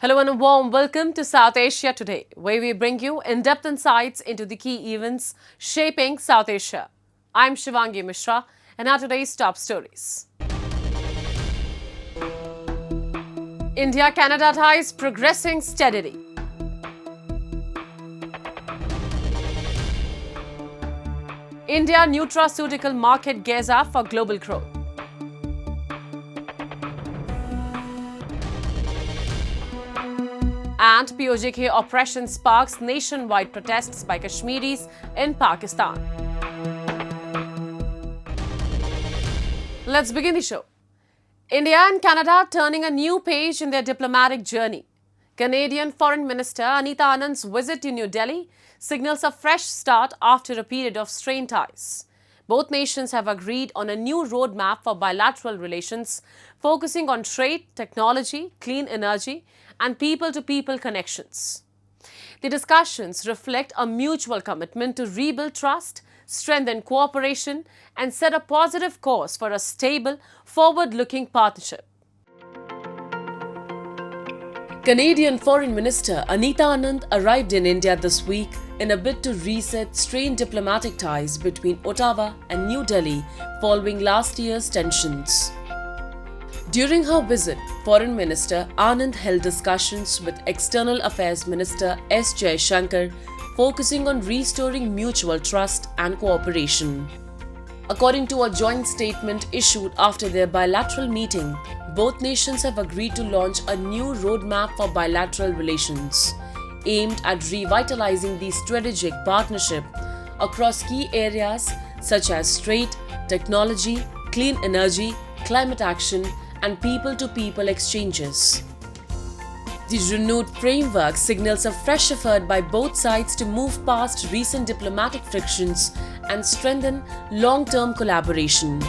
Hello and a warm welcome to South Asia Today, where we bring you in-depth insights into the key events shaping South Asia. I'm Shivangi Mishra, and our today's top stories. India-Canada ties progressing steadily. India nutraceutical market gears up for global growth. And POJK oppression sparks nationwide protests by Kashmiris in Pakistan. Let's begin the show. India and Canada turning a new page in their diplomatic journey. Canadian Foreign Minister Anita Anand's visit to New Delhi signals a fresh start after a period of strained ties. Both nations have agreed on a new roadmap for bilateral relations, focusing on trade, technology, clean energy, and people-to-people connections. The discussions reflect a mutual commitment to rebuild trust, strengthen cooperation, and set a positive course for a stable, forward-looking partnership. Canadian Foreign Minister Anita Anand arrived in India this week in a bid to reset strained diplomatic ties between Ottawa and New Delhi following last year's tensions. During her visit, Foreign Minister Anand held discussions with External Affairs Minister S. Jaishankar, focusing on restoring mutual trust and cooperation. According to a joint statement issued after their bilateral meeting, both nations have agreed to launch a new roadmap for bilateral relations, aimed at revitalizing the strategic partnership across key areas such as trade, technology, clean energy, climate action, and people-to-people exchanges. The renewed framework signals a fresh effort by both sides to move past recent diplomatic frictions and strengthen long-term collaboration.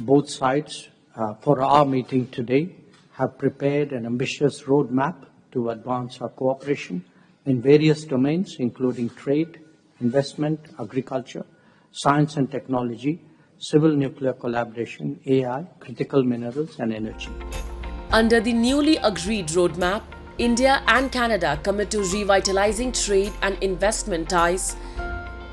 Both sides, for our meeting today, have prepared an ambitious roadmap to advance our cooperation in various domains, including trade, investment, agriculture, science and technology, civil nuclear collaboration, AI, critical minerals, and energy. Under the newly agreed roadmap, India and Canada commit to revitalizing trade and investment ties.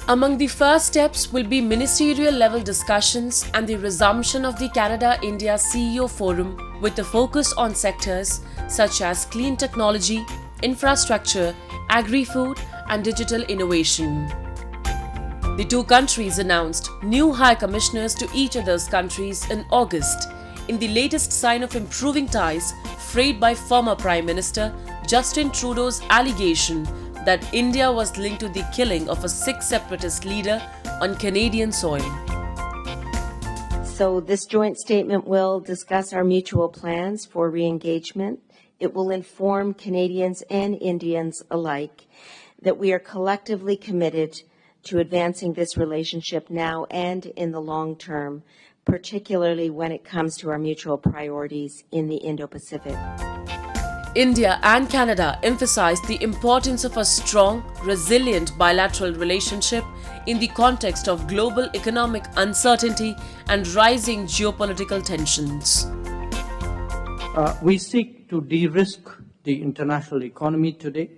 Among the first steps will be ministerial-level discussions and the resumption of the Canada-India CEO Forum with a focus on sectors such as clean technology, infrastructure, agri-food, and digital innovation. The two countries announced new high commissioners to each other's countries in August, in the latest sign of improving ties frayed by former Prime Minister Justin Trudeau's allegation that India was linked to the killing of a Sikh separatist leader on Canadian soil. So this joint statement will discuss our mutual plans for re-engagement. It will inform Canadians and Indians alike that we are collectively committed to advancing this relationship now and in the long term, particularly when it comes to our mutual priorities in the Indo-Pacific. India and Canada emphasized the importance of a strong, resilient bilateral relationship in the context of global economic uncertainty and rising geopolitical tensions. We seek to de-risk the international economy today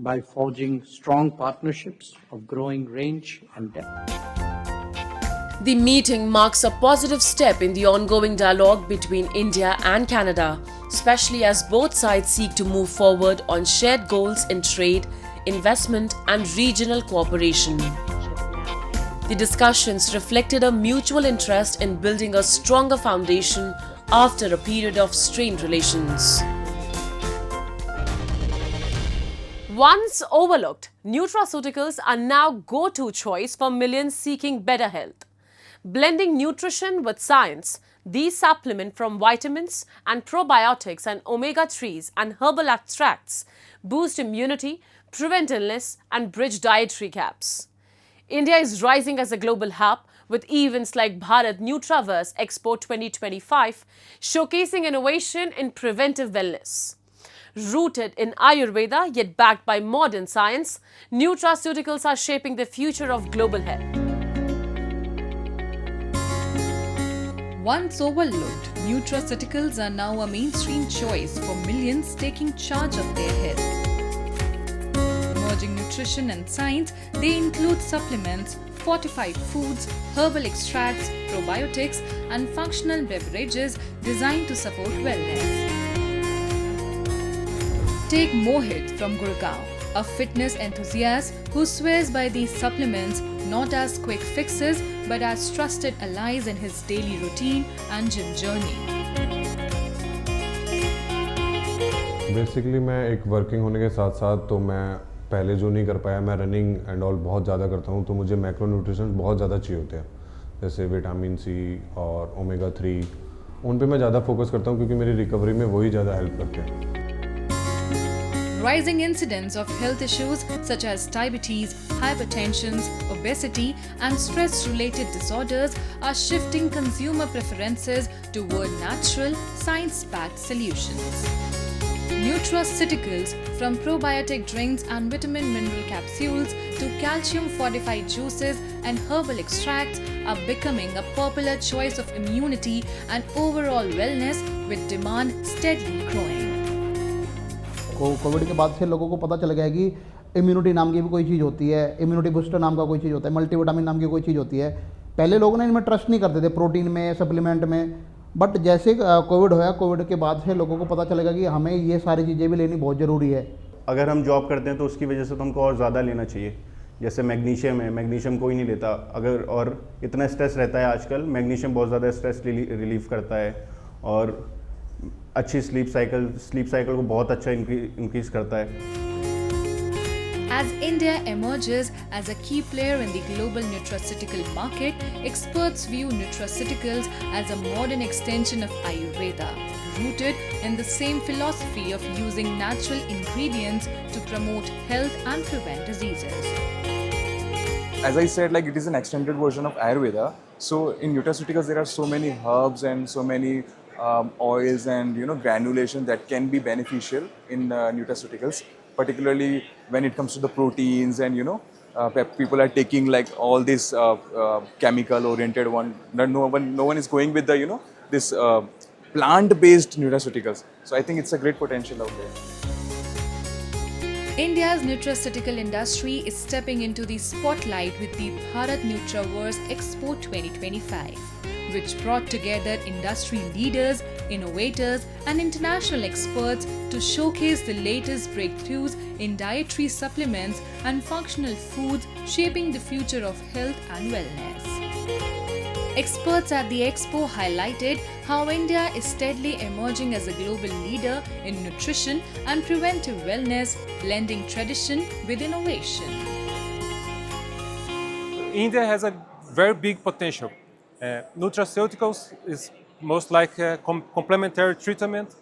by forging strong partnerships of growing range and depth. The meeting marks a positive step in the ongoing dialogue between India and Canada, especially as both sides seek to move forward on shared goals in trade, investment, and regional cooperation. The discussions reflected a mutual interest in building a stronger foundation after a period of strained relations. Once overlooked, nutraceuticals are now go-to choice for millions seeking better health. Blending nutrition with science, these supplement from vitamins and probiotics and omega-3s and herbal extracts boost immunity, prevent illness, and bridge dietary gaps. India is rising as a global hub with events like Bharat Nutraverse Expo 2025 showcasing innovation in preventive wellness. Rooted in Ayurveda yet backed by modern science, nutraceuticals are shaping the future of global health. Once overlooked, Nutraceuticals are now a mainstream choice for millions taking charge of their health. Emerging nutrition and science, they include supplements, fortified foods, herbal extracts, probiotics, and functional beverages designed to support wellness. Take Mohit from Gurgaon, a fitness enthusiast who swears by these supplements not as quick fixes but as trusted allies in his daily routine and gym journey. Basically मैं एक working होने के साथ साथ तो मैं पहले जो नहीं कर पाया, मैं रनिंग एंड ऑल बहुत ज़्यादा करता हूँ, तो मुझे मैक्रो न्यूट्रिशन बहुत ज़्यादा चाहिए होते हैं, जैसे विटामिन सी और ओमेगा 3, उन पे मैं ज़्यादा फोकस करता हूँ क्योंकि मेरी रिकवरी में वही ज़्यादा हेल्प करते हैं. Rising incidence of health issues such as diabetes, hypertension, obesity, and stress-related disorders are shifting consumer preferences toward natural, science-backed solutions. Nutraceuticals, from probiotic drinks and vitamin-mineral capsules to calcium-fortified juices and herbal extracts, are becoming a popular choice of immunity and overall wellness, with demand steadily growing. Covid के बाद से लोगों को पता चल गया कि immunity नाम की भी कोई चीज़ होती है, इम्यूनिटी बूस्टर नाम का कोई चीज़ होता है, मल्टीविटामिन नाम की कोई चीज़ होती है. पहले लोग ना इनमें ट्रस्ट नहीं करते थे, प्रोटीन में, सप्लीमेंट में, बट जैसे कोविड होया, कोविड के बाद से लोगों को पता चलेगा कि हमें ये सारी चीज़ें भी लेनी बहुत ज़रूरी है. अगर हम जॉब करते हैं तो उसकी वजह से तो हमको और ज़्यादा लेना चाहिए. जैसे मैग्नीशियम है, मैग्नीशियम कोई नहीं लेता अगर, और इतना स्ट्रेस रहता है आजकल, मैग्नीशियम बहुत ज़्यादा स्ट्रेस रिलीफ करता है और अच्छी स्लीप साइकिल को बहुत अच्छा इंक्रीज करता है. As India emerges as a key player in the global nutraceutical market, experts view nutraceuticals as a modern extension of Ayurveda, rooted in the same philosophy of using natural ingredients to promote health and prevent diseases. As I said, like, it is an extended version of Ayurveda. So in nutraceuticals, there are so many herbs and so many oils and granulation that can be beneficial in nutraceuticals, particularly when it comes to the proteins and people are taking like all this chemical oriented one. No one is going with the this plant based nutraceuticals. So I think it's a great potential out there. India's nutraceutical industry is stepping into the spotlight with the Bharat Nutraverse Expo 2025, which brought together industry leaders, innovators, and international experts to showcase the latest breakthroughs in dietary supplements and functional foods shaping the future of health and wellness. Experts at the expo highlighted how India is steadily emerging as a global leader in nutrition and preventive wellness, blending tradition with innovation. India has a very big potential. Nutraceuticals is most like a complementary treatment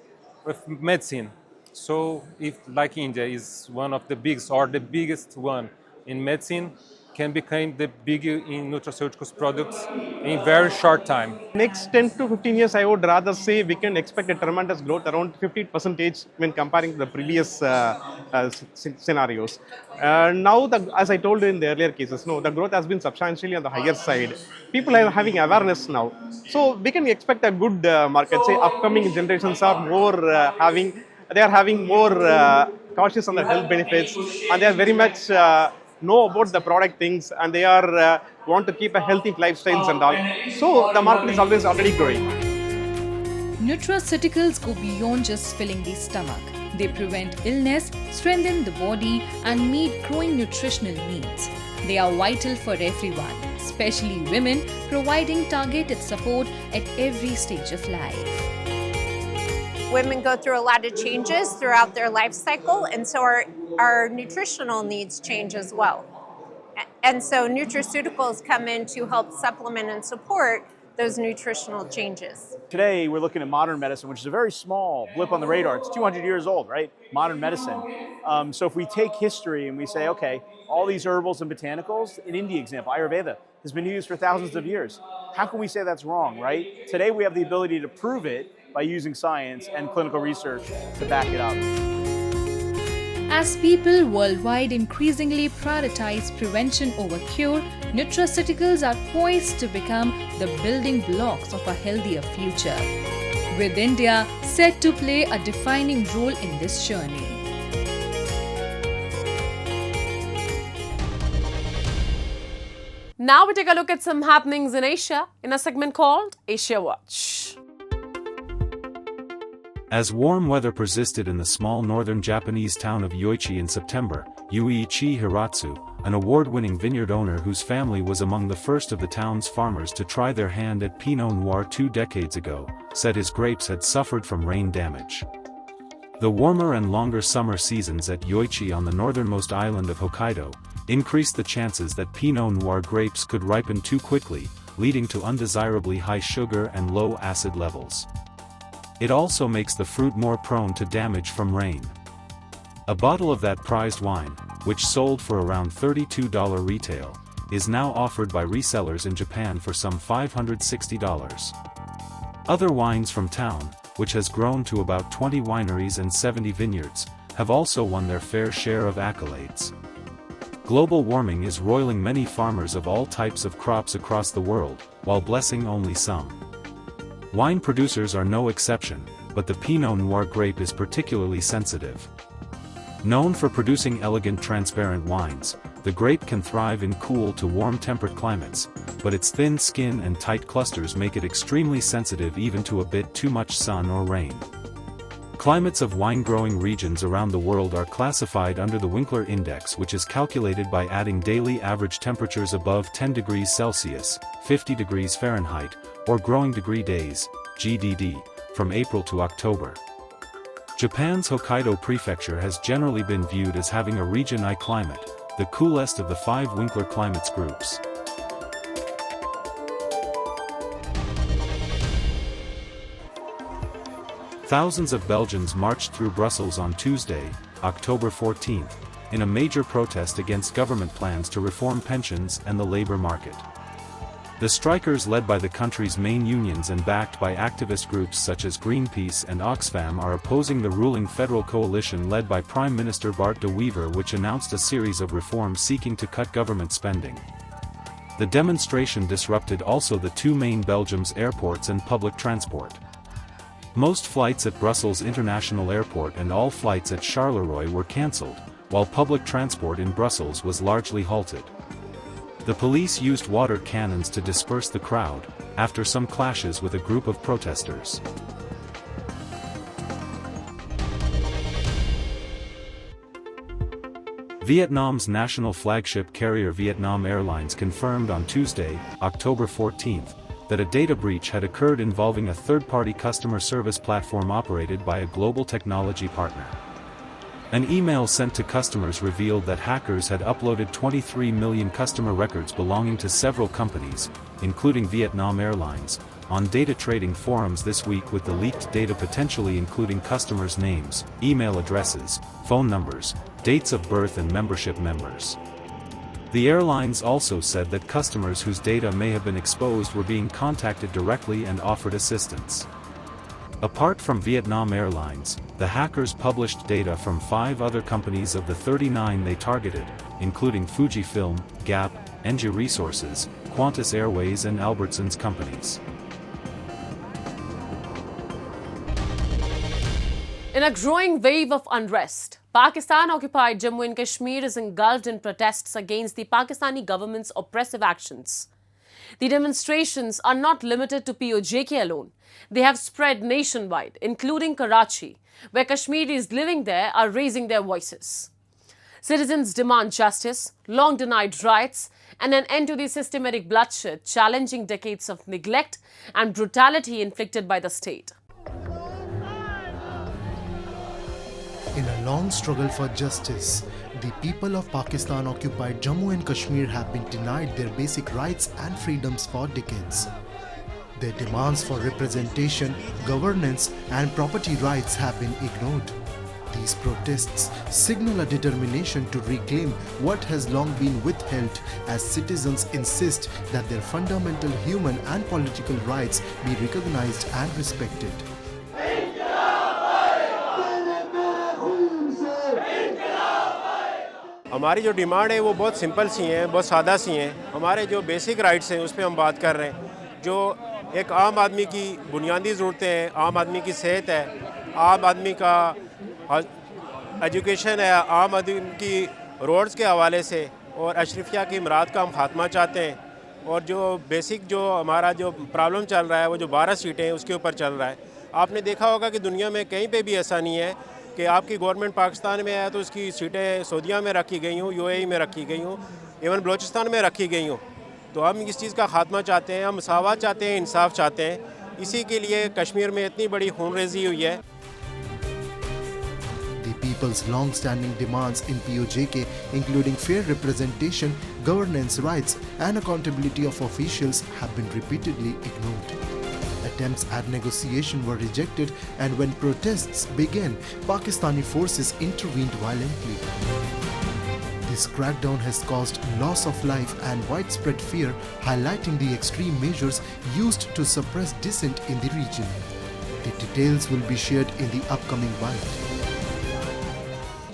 with medicine. So if like India is one of the biggest or the biggest one in medicine, can become the big in nutraceuticals products in very short time. Next 10 to 15 years, I would rather say we can expect a tremendous growth, around 50% when comparing to the previous scenarios. Now, as I told you in the earlier cases, the growth has been substantially on the higher side. People are having awareness now. So we can expect a good market. Say upcoming generations are more having more cautious on the health benefits, and they are very much know about the product things, and they are want to keep a healthy lifestyles and all. So the market is always already growing. Nutraceuticals go beyond just filling the stomach. They prevent illness, strengthen the body, and meet growing nutritional needs. They are vital for everyone, especially women, providing targeted support at every stage of life. Women go through a lot of changes throughout their life cycle, and so our nutritional needs change as well. And so nutraceuticals come in to help supplement and support those nutritional changes. Today, we're looking at modern medicine, which is a very small blip on the radar. It's 200 years old, right? Modern medicine. So if we take history and we say, okay, all these herbals and botanicals, in India example, Ayurveda, has been used for thousands of years. How can we say that's wrong, right? Today, we have the ability to prove it by using science and clinical research to back it up. As people worldwide increasingly prioritize prevention over cure, nutraceuticals are poised to become the building blocks of a healthier future. with India set to play a defining role in this journey. Now we take a look at some happenings in Asia in a segment called Asia Watch. As warm weather persisted in the small northern Japanese town of Yoichi in September, Yuichi Hiratsu, an award-winning vineyard owner whose family was among the first of the town's farmers to try their hand at Pinot Noir 2 decades ago, said his grapes had suffered from rain damage. The warmer and longer summer seasons at Yoichi on the northernmost island of Hokkaido increased the chances that Pinot Noir grapes could ripen too quickly, leading to undesirably high sugar and low acid levels. It also makes the fruit more prone to damage from rain. A bottle of that prized wine, which sold for around $32 retail, is now offered by resellers in Japan for some $560. Other wines from town, which has grown to about 20 wineries and 70 vineyards, have also won their fair share of accolades. Global warming is roiling many farmers of all types of crops across the world, while blessing only some. Wine producers are no exception, but the Pinot Noir grape is particularly sensitive. Known for producing elegant transparent wines, the grape can thrive in cool to warm temperate climates, but its thin skin and tight clusters make it extremely sensitive even to a bit too much sun or rain. Climates of wine-growing regions around the world are classified under the Winkler Index, which is calculated by adding daily average temperatures above 10 degrees Celsius, 50 degrees Fahrenheit, or growing degree days, GDD, from April to October. Japan's Hokkaido prefecture has generally been viewed as having a Region I climate, the coolest of the 5 Winkler climates groups. Thousands of Belgians marched through Brussels on Tuesday, October 14, in a major protest against government plans to reform pensions and the labor market. The strikers, led by the country's main unions and backed by activist groups such as Greenpeace and Oxfam, are opposing the ruling federal coalition led by Prime Minister Bart de Wever, which announced a series of reforms seeking to cut government spending. The demonstration disrupted also the 2 main Belgium's airports and public transport. Most flights at Brussels International Airport and all flights at Charleroi were cancelled, while public transport in Brussels was largely halted. The police used water cannons to disperse the crowd, after some clashes with a group of protesters. Vietnam's national flagship carrier Vietnam Airlines confirmed on Tuesday, October 14, that a data breach had occurred involving a third-party customer service platform operated by a global technology partner. An email sent to customers revealed that hackers had uploaded 23 million customer records belonging to several companies, including Vietnam Airlines, on data trading forums this week, with the leaked data potentially including customers' names, email addresses, phone numbers, dates of birth and membership members. The airlines also said that customers whose data may have been exposed were being contacted directly and offered assistance. Apart from Vietnam Airlines, the hackers published data from 5 other companies of the 39 they targeted, including Fujifilm, Gap, Engie Resources, Qantas Airways and Albertsons companies. In a growing wave of unrest, Pakistan-occupied Jammu and Kashmir is engulfed in protests against the Pakistani government's oppressive actions. The demonstrations are not limited to POJK alone. They have spread nationwide, including Karachi, where Kashmiris living there are raising their voices. Citizens demand justice, long-denied rights, and an end to the systematic bloodshed, challenging decades of neglect and brutality inflicted by the state. In a long struggle for justice, the people of Pakistan-occupied Jammu and Kashmir have been denied their basic rights and freedoms for decades. Their demands for representation, governance, and property rights have been ignored. These protests signal a determination to reclaim what has long been withheld, as citizens insist that their fundamental human and political rights be recognized and respected. हमारी जो demand है वो बहुत simple सी हैं, बहुत सादा सी हैं. हमारे जो बेसिक राइट्स हैं उस पर हम बात कर रहे हैं. जो एक आम आदमी की बुनियादी ज़रूरतें हैं, आम आदमी की सेहत है, आम आदमी का एजुकेशन है, आम आदमी की रोड्स के हवाले से, और अशरफिया की इमरात का हम खात्मा चाहते हैं। और जो बेसिक जो हमारा जो प्रॉब्लम चल रहा है वो जो 12 सीटें हैं उसके ऊपर चल रहा है। आपने देखा होगा कि दुनिया में कहीं पे भी ऐसा नहीं है कि आपकी गवर्नमेंट पाकिस्तान में है तो उसकी सीटें सऊदीया में रखी गई हूँ, UAE में रखी गई हूँ, इवन बलूचिस्तान में रखी गई हूँ। तो हम इस चीज़ का खात्मा चाहते हैं, हम मसावत चाहते हैं, इंसाफ चाहते हैं। इसी के लिए कश्मीर में इतनी बड़ी खूनरेजी हुई है। The people's long-standing demands in POJK, including fair representation, governance rights, and accountability of officials, have been repeatedly ignored. Attempts at negotiation were rejected, and when protests began, Pakistani forces intervened violently. This crackdown has caused loss of life and widespread fear, highlighting the extreme measures used to suppress dissent in the region. The details will be shared in the upcoming bite.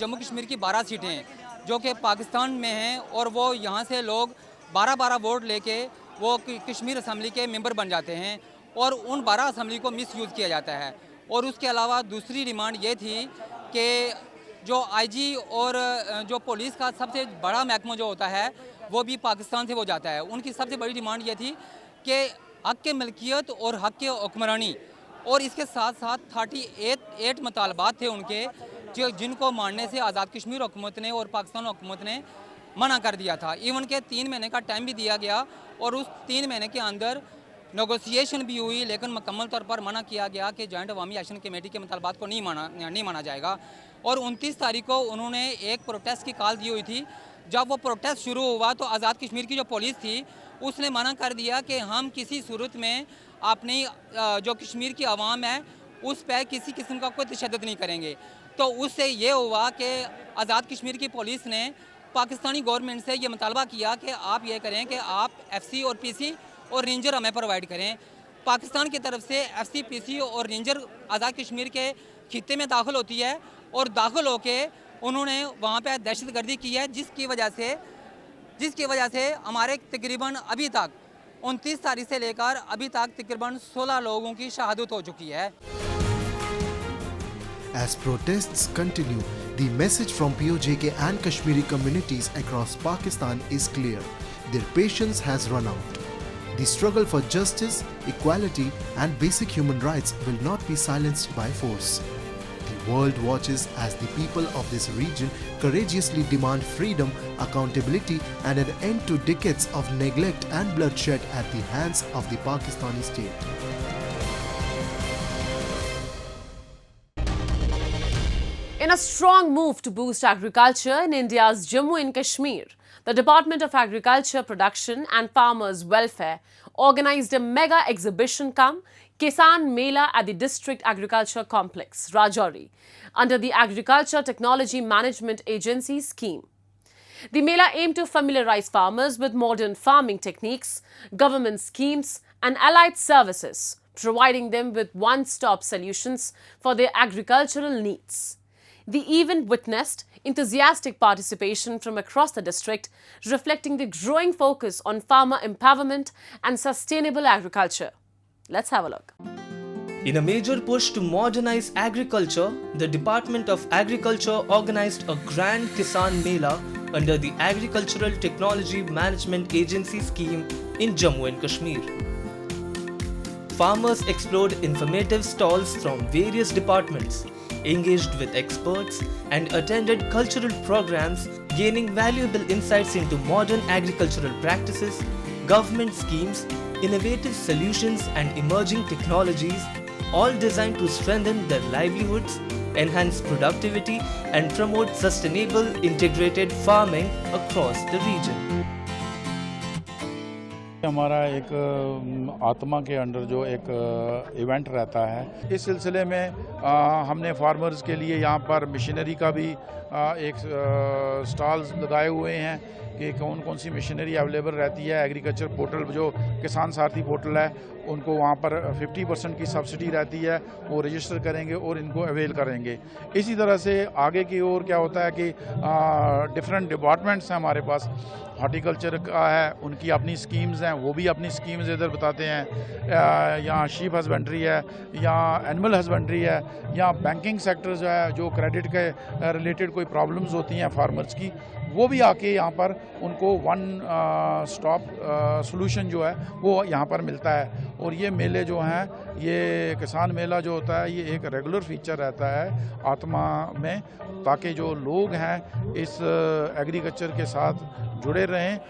Jammu Kashmir की 12 सीटें हैं जो कि पाकिस्तान में हैं, और वो यहाँ से लोग 12-12 वोट लेके वो कश्मीर असम्बली के मेंबर बन जाते हैं, और उन 12 असम्बली को मिसयूज़ किया जाता है। और उसके अलावा दूसरी डिमांड ये थी कि जो IG और जो पुलिस का सबसे बड़ा महकमा जो होता है वो भी पाकिस्तान से वो जाता है। उनकी सबसे बड़ी डिमांड ये थी कि हक़ के मिल्कियत और हक़ के हुक्मरानी, और इसके साथ साथ 38 मुतालबात थे उनके जो जिनको मानने से आज़ाद कश्मीर हुकूमत ने और पाकिस्तान हुकूमत ने मना कर दिया था। इवन के 3 महीने का टाइम भी दिया गया, और उस 3 महीने के अंदर नेगोशिएशन भी हुई, लेकिन मुकम्मल तौर पर मना किया गया कि जॉइंट अवामी एक्शन कमेटी के मुतालबात को नहीं माना जाएगा। और 29 तारीख को उन्होंने एक प्रोटेस्ट की कॉल दी हुई थी। जब वो प्रोटेस्ट शुरू हुआ तो आज़ाद कश्मीर की जो पुलिस थी उसने मना कर दिया कि हम किसी सूरत में अपनी जो कश्मीर की आवाम है उस पर किसी किस्म का कोई तशद्दुद नहीं करेंगे। तो उससे ये हुआ कि आज़ाद कश्मीर की पुलिस ने पाकिस्तानी गवर्नमेंट से ये मुतालबा किया कि आप ये करें कि आप FC और PC और रेंजर हमें प्रोवाइड करें। पाकिस्तान की तरफ से FC, PC और रेंजर आज़ाद कश्मीर के खित्ते में दाखिल होती है, और दाखिल होके उन्होंने वहाँ पे दहशतगर्दी की है, जिसकी वजह से हमारे तकरीबन अभी तक 29 तारीख से लेकर अभी तक तकरीबन 16 लोगों की शहादत हो चुकी है। As protests continue, the message from POJK and Kashmiri communities across Pakistan is clear. Their patience has run out. The struggle for justice, equality, and basic human rights will not be silenced by force. The world watches as the people of this region courageously demand freedom, accountability, and an end to decades of neglect and bloodshed at the hands of the Pakistani state. In a strong move to boost agriculture in India's Jammu and Kashmir, the Department of Agriculture, Production and Farmers Welfare organized a mega exhibition cum Kisan Mela at the District Agriculture Complex, Rajouri, under the Agriculture Technology Management Agency scheme. The Mela aimed to familiarize farmers with modern farming techniques, government schemes and allied services, providing them with one-stop solutions for their agricultural needs. The event witnessed enthusiastic participation from across the district, reflecting the growing focus on farmer empowerment and sustainable agriculture. Let's have a look. In a major push to modernize agriculture, the Department of Agriculture organized a grand Kisan Mela under the Agricultural Technology Management Agency scheme in Jammu and Kashmir. Farmers explored informative stalls from various departments, engaged with experts, and attended cultural programs, gaining valuable insights into modern agricultural practices, government schemes, innovative solutions, and emerging technologies, all designed to strengthen their livelihoods, enhance productivity, and promote sustainable integrated farming across the region. हमारा एक आत्मा के under जो एक event रहता है, इस सिलसिले में हमने फार्मर्स के लिए यहाँ पर मशीनरी का भी एक स्टॉल्स लगाए हुए हैं कि कौन कौन सी मशीनरी अवेलेबल रहती है। एग्रीकल्चर पोर्टल जो किसान सारथी पोर्टल है उनको वहाँ पर 50% की सब्सिडी रहती है, वो रजिस्टर करेंगे और इनको अवेल करेंगे। इसी तरह से आगे की ओर क्या होता है कि डिफरेंट डिपार्टमेंट्स हैं हमारे पास, हॉर्टिकल्चर का है, उनकी अपनी स्कीम्स हैं, वो भी अपनी स्कीम्स इधर बताते हैं। यहाँ शीप हस्बेंड्री है, यहाँ एनिमल हस्बेंड्री है, यहाँ बैंकिंग सेक्टर जो है, जो क्रेडिट के रिलेटेड कोई प्रॉब्लम्स होती हैं फार्मर्स की, वो भी आके यहाँ पर उनको वन स्टॉप सॉल्यूशन जो है वो यहाँ पर मिलता है। और ये मेले जो हैं, ये किसान मेला जो होता है, ये एक रेगुलर फीचर रहता है आत्मा में, ताकि जो लोग हैं इस एग्रीकल्चर के साथ जुड़े रहें।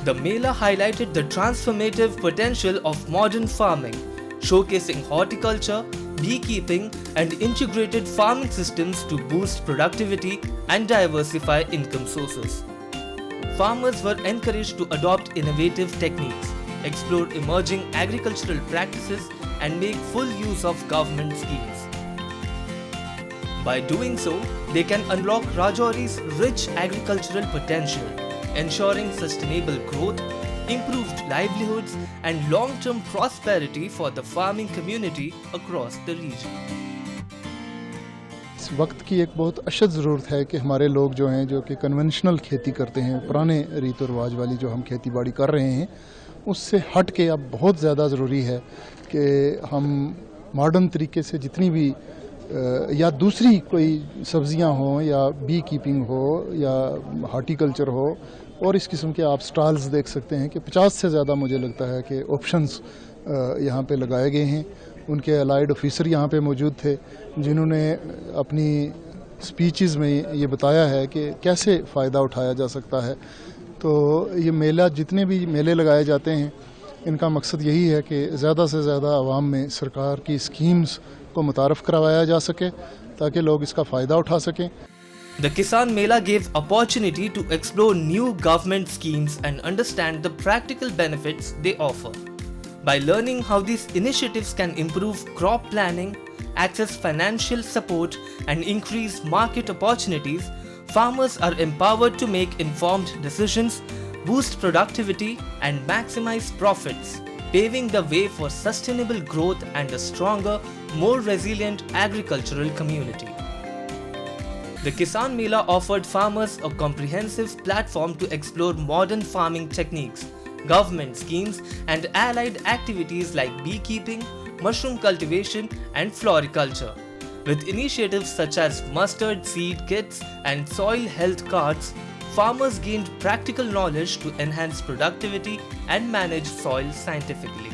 The Mela highlighted the transformative potential of modern farming, showcasing horticulture, beekeeping, and integrated farming systems to boost productivity and diversify income sources. Farmers were encouraged to adopt innovative techniques, explore emerging agricultural practices, and make full use of government schemes. By doing so, they can unlock Rajouri's rich agricultural potential, ensuring sustainable growth, improved livelihoods, and long-term prosperity for the farming community across the region. इस वक्त की एक बहुत अशद ज़रूरत है कि हमारे लोग जो हैं, जो कि कन्वेंशनल खेती करते हैं, पुराने रीत और रिवाज वाली जो हम खेती बाड़ी कर रहे हैं, उससे हट के अब बहुत ज़्यादा ज़रूरी है कि हम मॉडर्न तरीके से जितनी भी या दूसरी कोई सब्जियां हों या बी कीपिंग हो या हॉर्टिकल्चर हो, और इस किस्म के आप स्टॉल्स देख सकते हैं कि 50 से ज़्यादा मुझे लगता है कि ऑप्शंस यहाँ पे लगाए गए हैं। उनके अलाइड ऑफिसर यहाँ पे मौजूद थे जिन्होंने अपनी स्पीचेस में ये बताया है कि कैसे फ़ायदा उठाया जा सकता है। तो ये मेला, जितने भी मेले लगाए जाते हैं, इनका मकसद यही है कि ज़्यादा से ज़्यादा आवाम में सरकार की स्कीम्स को मुतारफ़ करवाया जा सके ताकि लोग इसका फ़ायदा उठा सकें। The Kisan Mela gave opportunity to explore new government schemes and understand the practical benefits they offer. By learning how these initiatives can improve crop planning, access financial support, and increase market opportunities, farmers are empowered to make informed decisions, boost productivity, and maximize profits, paving the way for sustainable growth and a stronger, more resilient agricultural community. The Kisan Mela offered farmers a comprehensive platform to explore modern farming techniques, government schemes, and allied activities like beekeeping, mushroom cultivation, and floriculture. With initiatives such as mustard seed kits and soil health cards, farmers gained practical knowledge to enhance productivity and manage soil scientifically.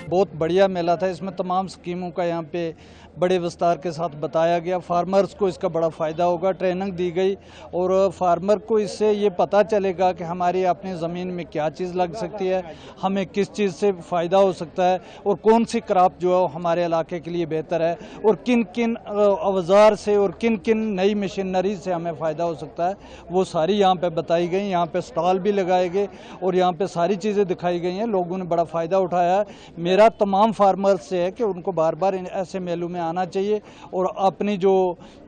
बहुत बढ़िया मेला था। इसमें तमाम स्कीमों का यहाँ पे बड़े विस्तार के साथ बताया गया। फार्मर्स को इसका बड़ा फ़ायदा होगा, ट्रेनिंग दी गई और फार्मर को इससे ये पता चलेगा कि हमारी अपनी ज़मीन में क्या चीज़ लग सकती है, हमें किस चीज़ से फ़ायदा हो सकता है और कौन सी क्रॉप जो है हमारे इलाके के लिए बेहतर है और किन किन औजार से और किन किन नई मशीनरी से हमें फ़ायदा हो सकता है, वो सारी यहाँ पे बताई गई। यहाँ पे स्टॉल भी लगाए गए और यहाँ पे सारी चीज़ें दिखाई गई हैं। लोगों ने बड़ा फ़ायदा उठाया है। मेरा तमाम फार्मर्स से है कि उनको बार बार ऐसे मेलों में आना चाहिए और अपनी जो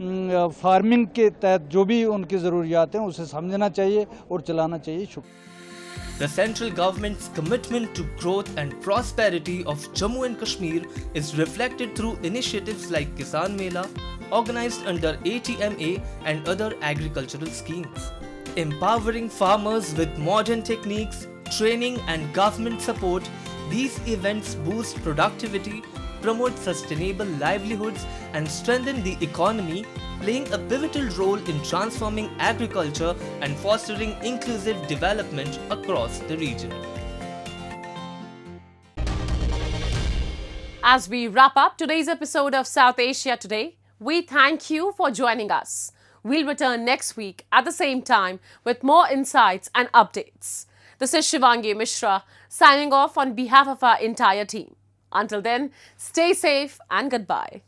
फार्मिंग के तहत जो भी उनकी ज़रूरियात हैं उसे समझना चाहिए और चलाना चाहिए। शुक्रिया। The central government's commitment to growth and prosperity of Jammu and Kashmir is reflected through initiatives like Kisan Mela, organized under ATMA and other agricultural schemes. Empowering farmers with modern techniques, training and government support, these events boost productivity, promote sustainable livelihoods, and strengthen the economy, playing a pivotal role in transforming agriculture and fostering inclusive development across the region. As we wrap up today's episode of South Asia Today, we thank you for joining us. We'll return next week at the same time with more insights and updates. This is Shivangi Mishra signing off on behalf of our entire team. Until then, stay safe and goodbye.